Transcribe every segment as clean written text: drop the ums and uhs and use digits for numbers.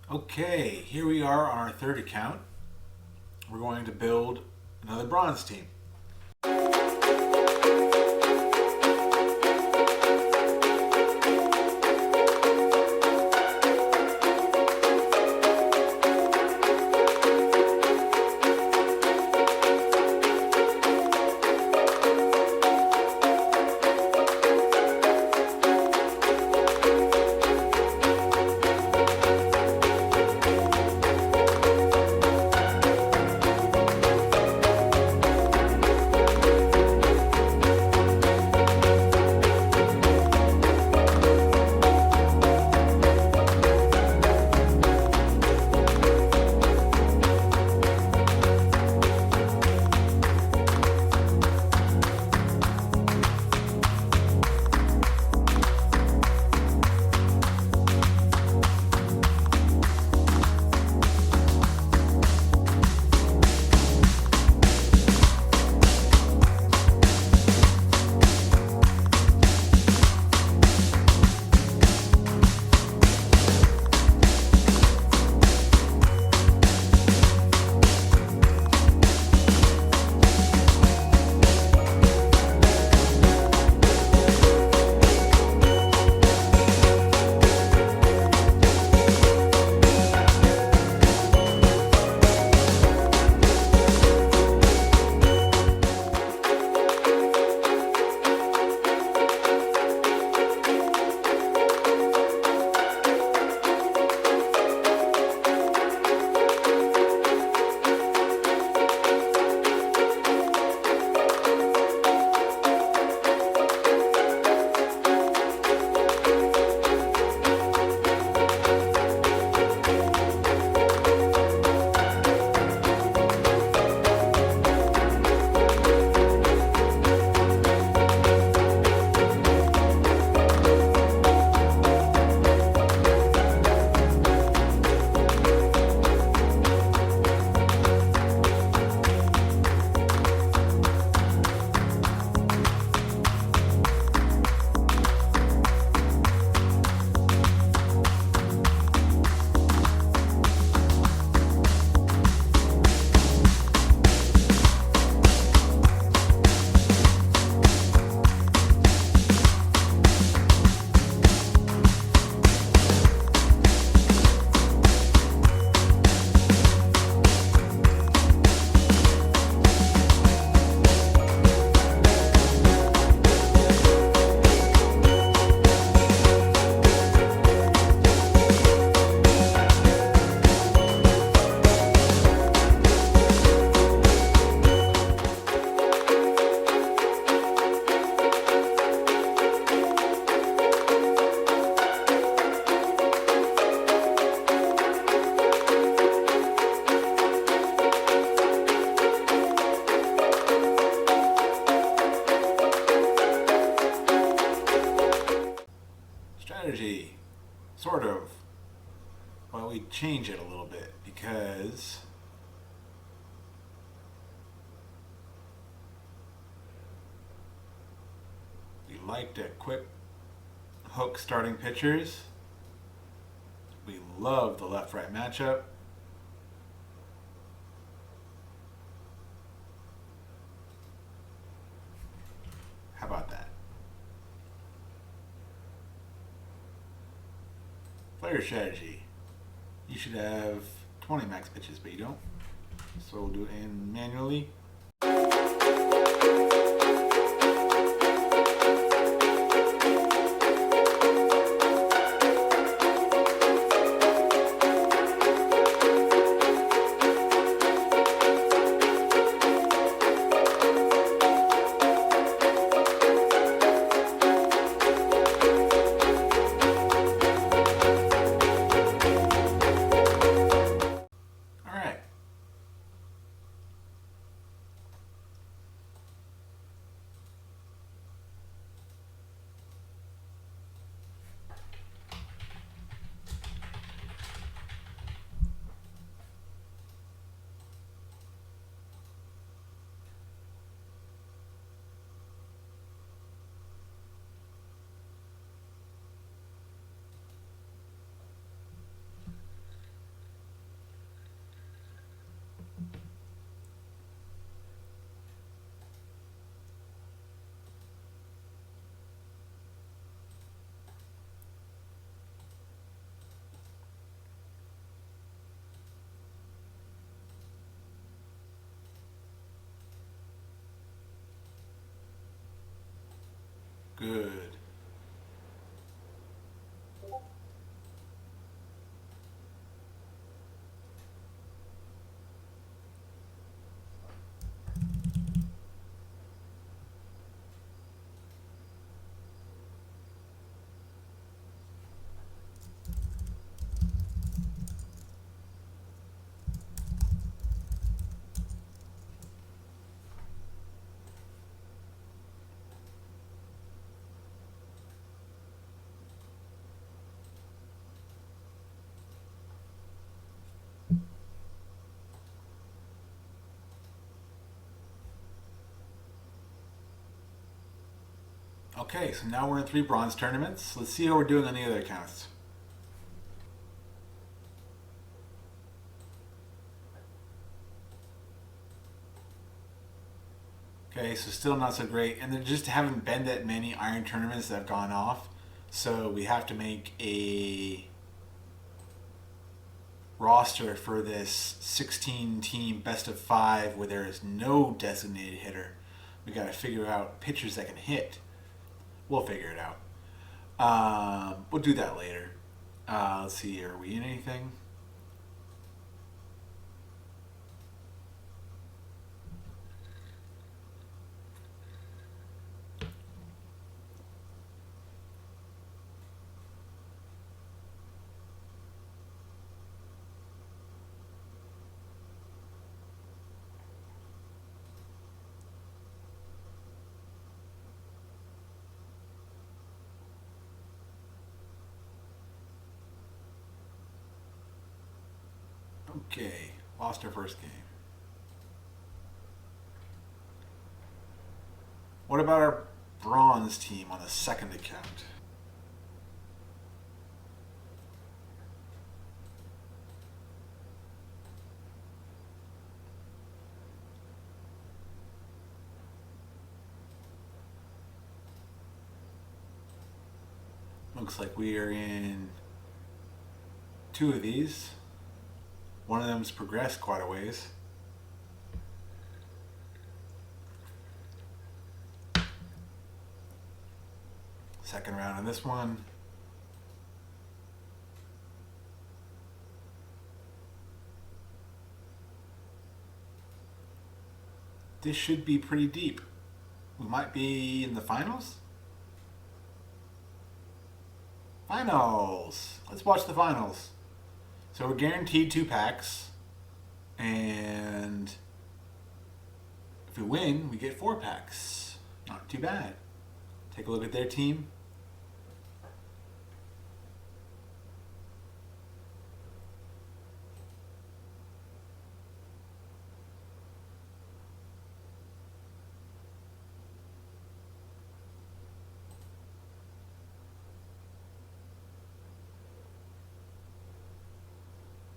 Okay, here we are on our third account. We're going to build another bronze team. Strategy, sort of. Well, we change it a little bit because we like to quick hook starting pitchers. We love the left-right matchup. How about that? Player strategy. You should have 20 max pitches, but you don't. So we'll do it in manually. good. Okay, so now we're in 3 bronze tournaments. Let's see how we're doing on the other accounts. Okay, so still not so great. And there just haven't been that many iron tournaments that have gone off. So we have to make a roster for this 16 team best of 5 where there is no designated hitter. We got to figure out pitchers that can hit. We'll figure it out. We'll do that later. Let's see, are we in anything? Okay, lost our first game. What about our bronze team on the second account? Looks like we are in 2 of these. One of them's progressed quite a ways. Second round on this one. This should be pretty deep. We might be in the finals? Finals! Let's watch the finals. So we're guaranteed 2 packs. And if we win, we get 4 packs. Not too bad. Take a look at their team.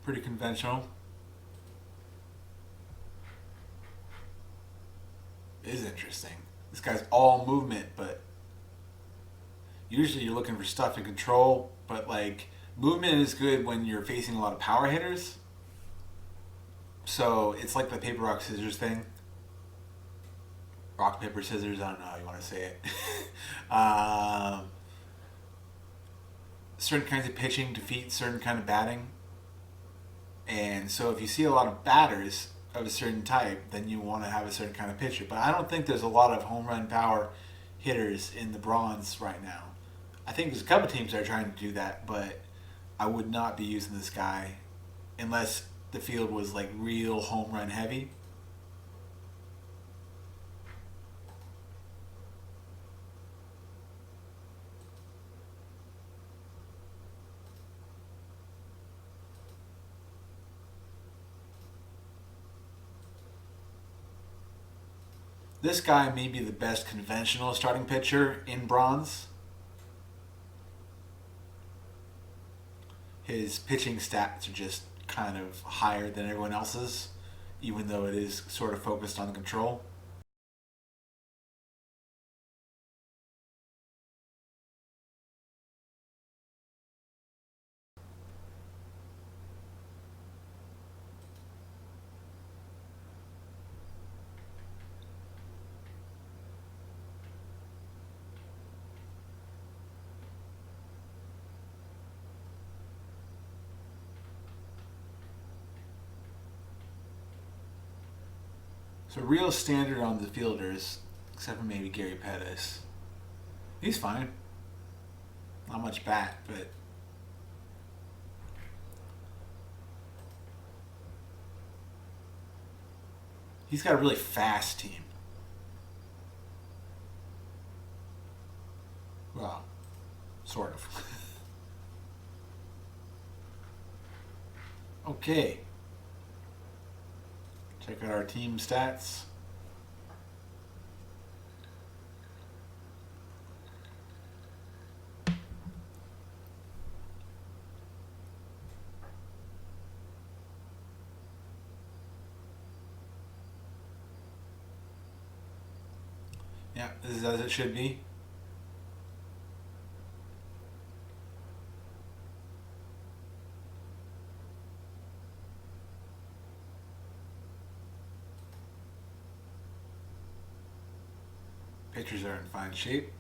Pretty conventional. It is interesting. This guy's all movement, but usually you're looking for stuff in control, but like movement is good when you're facing a lot of power hitters. So it's like the paper, rock, scissors thing. Rock, paper, scissors, I don't know how you want to say it. Certain kinds of pitching defeat certain kind of batting. And so if you see a lot of batters of a certain type, then you want to have a certain kind of pitcher. But I don't think there's a lot of home run power hitters in the bronze right now. I think there's a couple teams that are trying to do that, but I would not be using this guy unless the field was like real home run heavy. This guy may be the best conventional starting pitcher in bronze. His pitching stats are just kind of higher than everyone else's, even though it is sort of focused on the control. So real standard on the fielders, except for maybe Gary Pettis. He's fine. Not much bat, but he's got a really fast team. Well, sort of. Okay. Check out our team stats. Yeah, this is as it should be. Pitchers are in fine shape.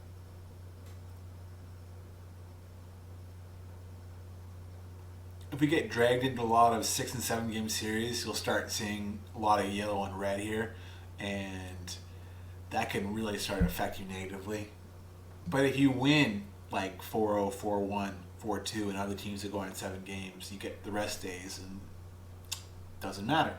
If we get dragged into a lot of 6 and 7 game series, you'll start seeing a lot of yellow and red here, and that can really start to affect you negatively. But if you win like 4-0, 4-1, 4-2, and other teams are going 7 games, you get the rest days, and it doesn't matter.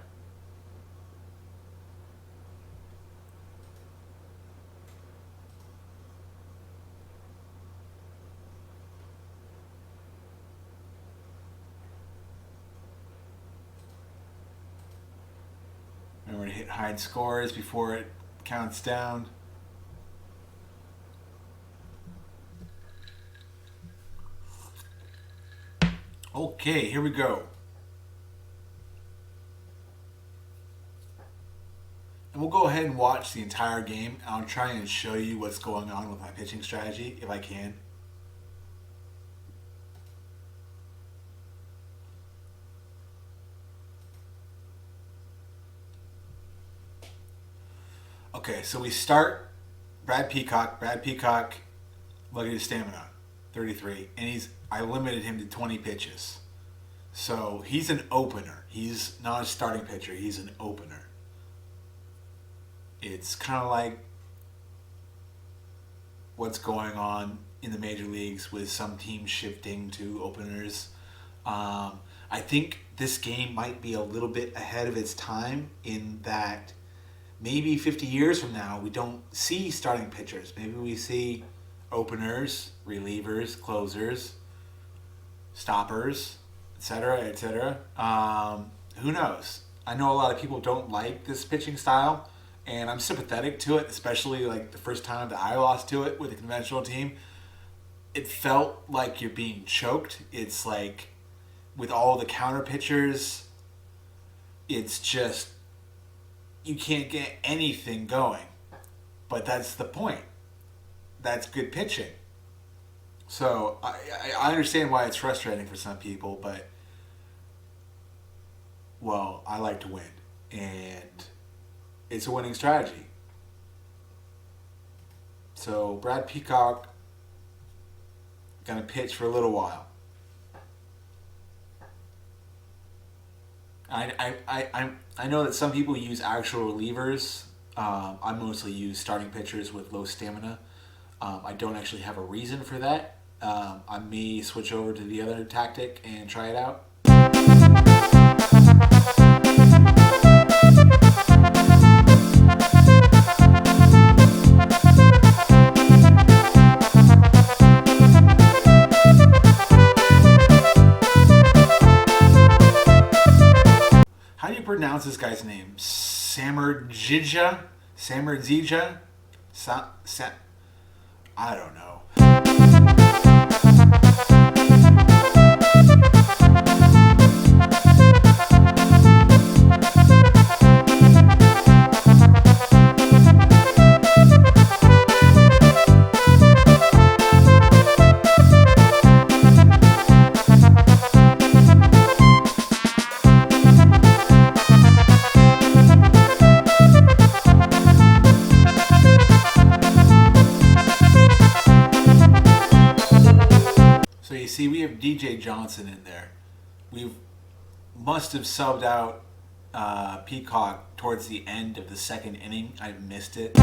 Remember to hit hide scores before it counts down. Okay, here we go. And we'll go ahead and watch the entire game. I'll try and show you what's going on with my pitching strategy, if I can. Okay, so we start Brad Peacock. Brad Peacock, look at his stamina, 33. And I limited him to 20 pitches. So he's an opener. He's not a starting pitcher. He's an opener. It's kind of like what's going on in the major leagues with some teams shifting to openers. I think this game might be a little bit ahead of its time in that maybe 50 years from now, we don't see starting pitchers. Maybe we see openers, relievers, closers, stoppers, etc., etc. Who knows? I know a lot of people don't like this pitching style, and I'm sympathetic to it, especially like the first time that I lost to it with a conventional team. It felt like you're being choked. It's like with all the counter pitchers, it's just you can't get anything going. But that's the point. That's good pitching. So I understand why it's frustrating for some people, but well, I like to win, and it's a winning strategy. So Brad Peacock gonna pitch for a little while. I know that some people use actual relievers. I mostly use starting pitchers with low stamina. I don't actually have a reason for that. I may switch over to the other tactic and try it out. How do you pronounce this guy's name? Samardzija? Samardzija? I don't know. So you see, we have DJ Johnson in there. We must have subbed out Peacock towards the end of the second inning. I missed it.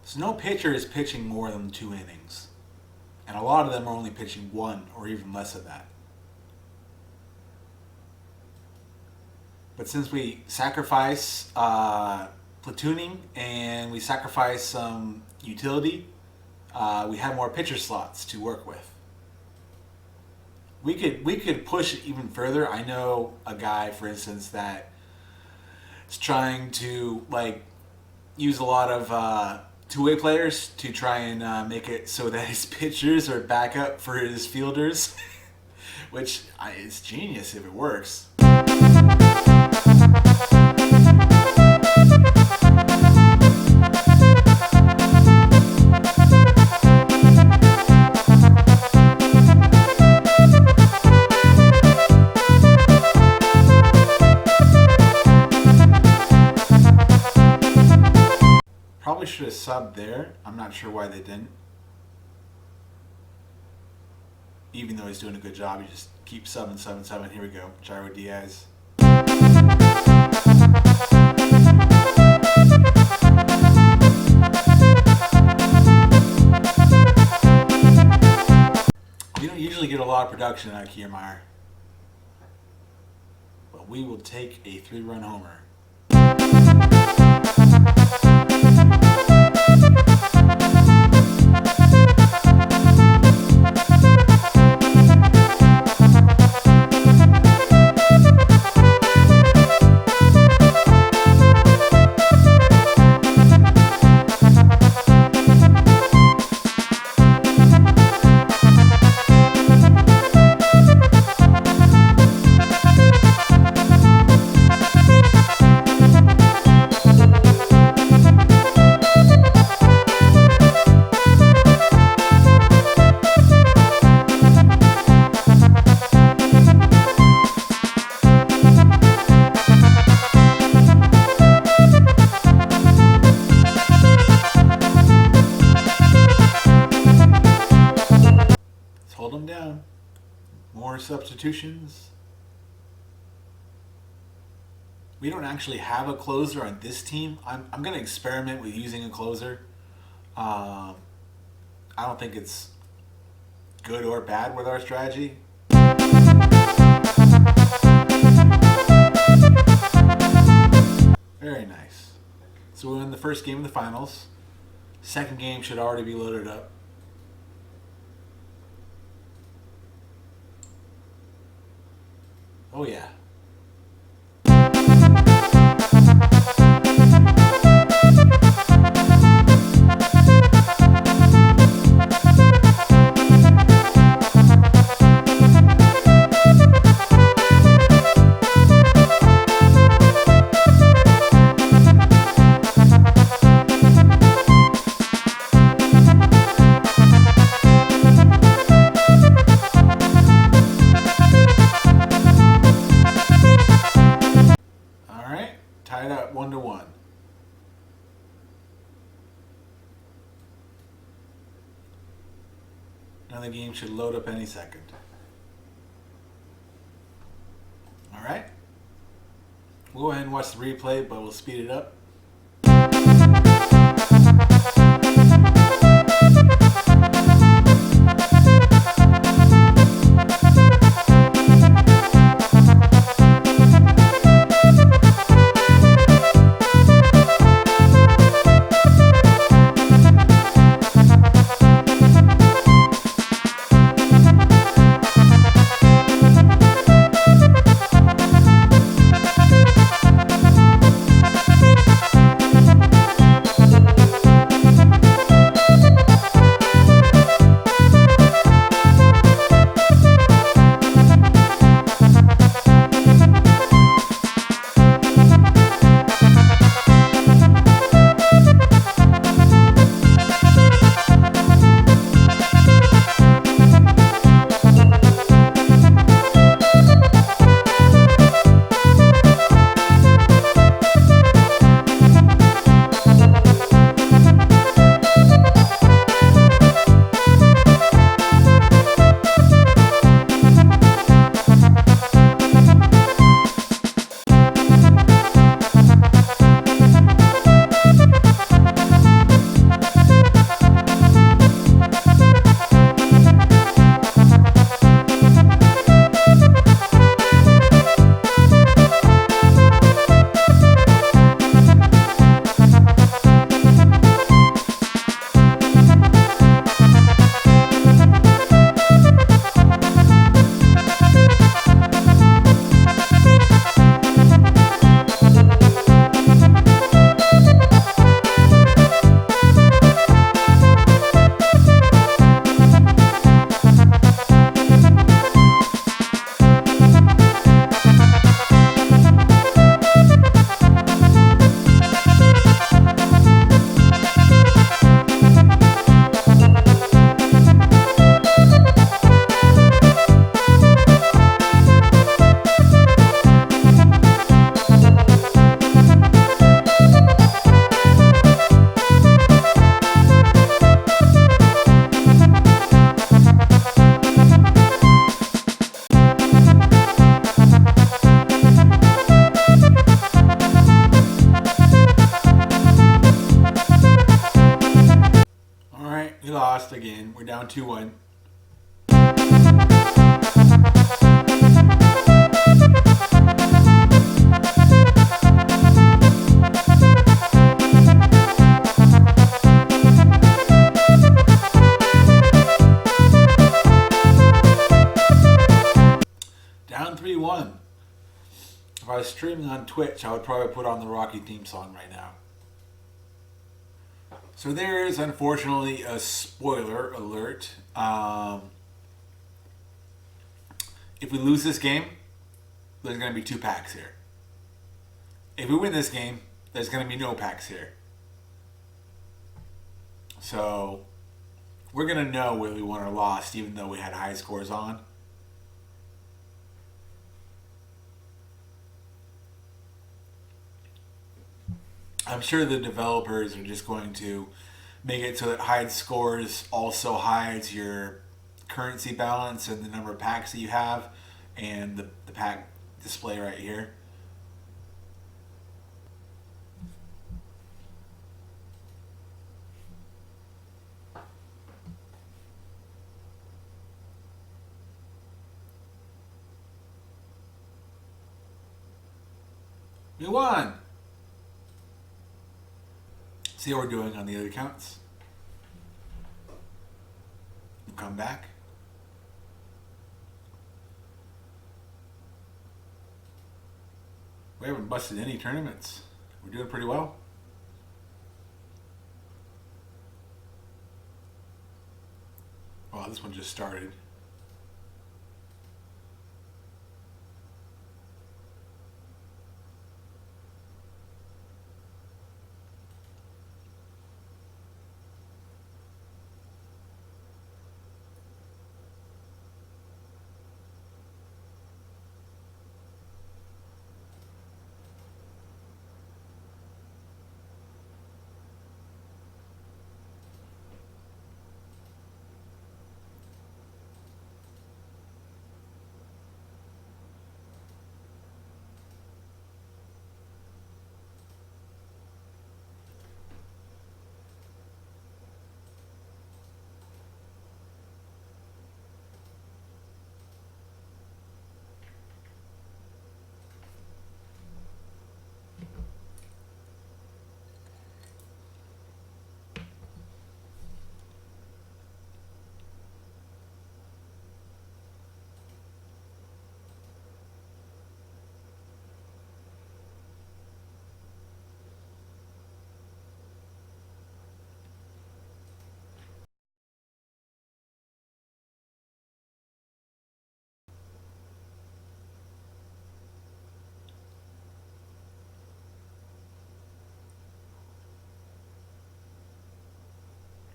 So no pitcher is pitching more than 2 innings. And a lot of them are only pitching 1 or even less of that. But since we sacrifice platooning and we sacrifice some utility, we have more pitcher slots to work with. We could push it even further. I know a guy, for instance, that is trying to use a lot of two-way players to try and make it so that his pitchers are backup for his fielders, which is genius if it works. Probably should have subbed there. I'm not sure why they didn't. Even though he's doing a good job, he just keeps subbing. Here we go. Jairo Diaz. We don't usually get a lot of production out of Kiermaier, but we will take a 3-run homer. Hold them down. More substitutions. We don't actually have a closer on this team. I'm going to experiment with using a closer. I don't think it's good or bad with our strategy. Very nice. So we win the first game of the finals. Second game should already be loaded up. Oh yeah. Tied up 1-1. Now the game should load up any second. All right. We'll go ahead and watch the replay, but we'll speed it up. We're down 2-1. Down 3-1. If I was streaming on Twitch, I would probably put on the Rocky theme song right now. So there is, unfortunately, a spoiler alert. If we lose this game, there's going to be 2 packs here. If we win this game, there's going to be no packs here. So we're going to know whether we won or lost, even though we had high scores on. I'm sure the developers are just going to make it so that hide scores also hides your currency balance and the number of packs that you have and the pack display right here. We won! See how we're doing on the other accounts. We'll come back. We haven't busted any tournaments. We're doing pretty well. Well, this one just started.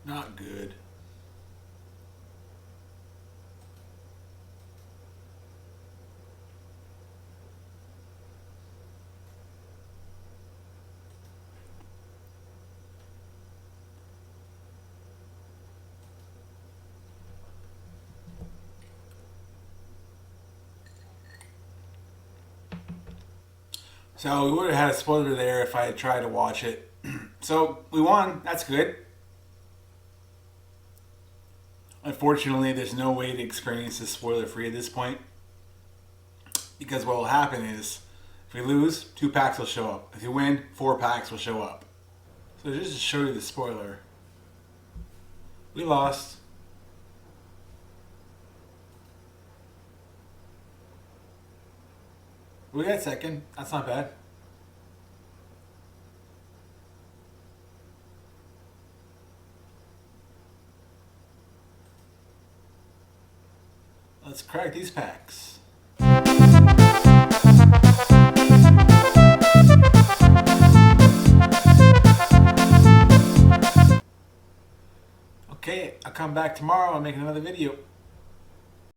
Not good. So we would have had a spoiler there if I had tried to watch it. So we won. That's good. Unfortunately, there's no way to experience this spoiler free at this point. Because what will happen is, if we lose, 2 packs will show up. If you win, 4 packs will show up. So just to show you the spoiler, we lost. We got second. That's not bad. Let's crack these packs. Okay, I'll come back tomorrow and make another video.